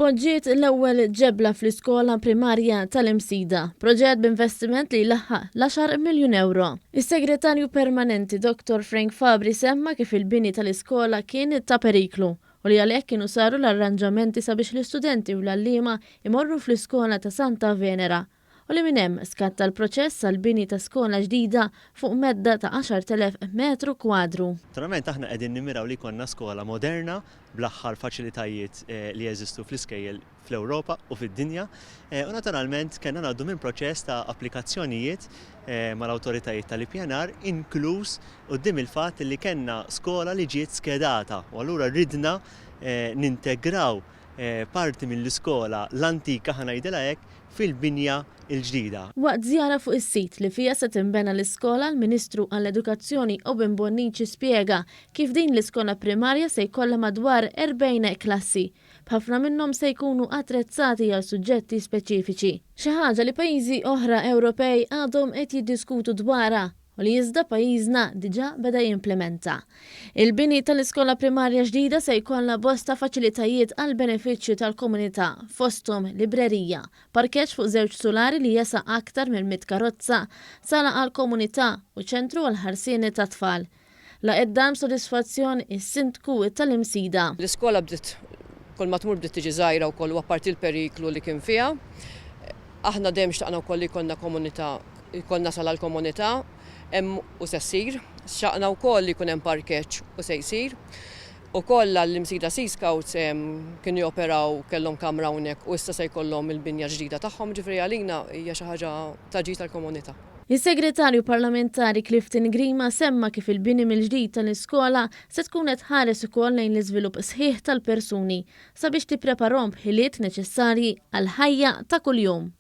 Poġġiet l-ewwel ġebla fl-iskola primarja tal-Imsida, proġett b'investiment li laħħaq l-10 miljun euro. Is-segretarju permanenti Dr. Frank Fabri semma kif il-bini tal-iskola kien ta' periklu u li għalhekk kienu saru l-arranġamenti sabiex l-istudenti u l-allima imorru fl-iskola ta' Santa Venera. U li minn hemm skatta l-proċess għal bini ta' skola ġdida fuq medda ta' 10,000 metru kwadru. Naturalment aħna qegħdin nimmiraw li jkollna skola moderna bl-aħħar faċilitajiet li jeżistu fl-iskejjel fl-Ewropa u fid-dinja. U naturalment kellna ngħaddu minn proċess ta' applikazzjonijiet mal-awtoritajiet tal-IPNR inkluż quddiem il-fatt li kellna skola li ġiet skedata u allura rridna nintegraw parti mill-iskola l-antika ħanajdilha hekk fil-binja il-ġdida. Waqt żjara fuq is-sit li fija se tinbena l-iskola, l-Ministru għall-Edukazzjoni Oben Bonnici spjega kif din l-iskola primarja se jkollha madwar 40 klassi. B'ħafna minnhom se jkunu attrezzati għal suġġetti speċifiċi. Xi ħaġa li pajjiżi oħra Ewropej għadhom qed jiddiskutu dwarha u li iżda pajjiżna diġà beda jimplementa. Il-bini tal-iskola primarja ġdida se jkollha bosta faċilitajiet għal benefiċċju tal-komunità fosthom librerija, parkeġġ fuq żewġ sulari li jesa' aktar minn 100 karozza, sala għal komunità u ċentru għal ħarsieni tat-tfal. La qeddam sodisfazzjon is-sindku tal-Imsida. L-iskola bdiet kull ma tmur bdiet tiġi żgħira wkoll apparti l-periklu li kien fiha. Aħna dejjem xtaqna wkoll li jkollna komunità, jkollna sala l-komunità. U se ssir, xaqna wkoll li jkun hemm parkeġġ u se jsir. Ukoll l-Imsida Sea Scouts kienu joperaw kellhom kamra hawnhekk u issa se jkollhom il-binja ġdida tagħhom, ġifieri għalina hija xi ħaġa ta' ġid tal-komunità. Is-segretarju parlamentari Clifton Grima semma kif il-bini mill-ġdid tal-iskola se tkun qed ħares ukoll lejn l-iżvilupp sħiħ tal-persuni sabiex tippreparahom b'ħiliet neċessarji għal ħajja ta' kuljum.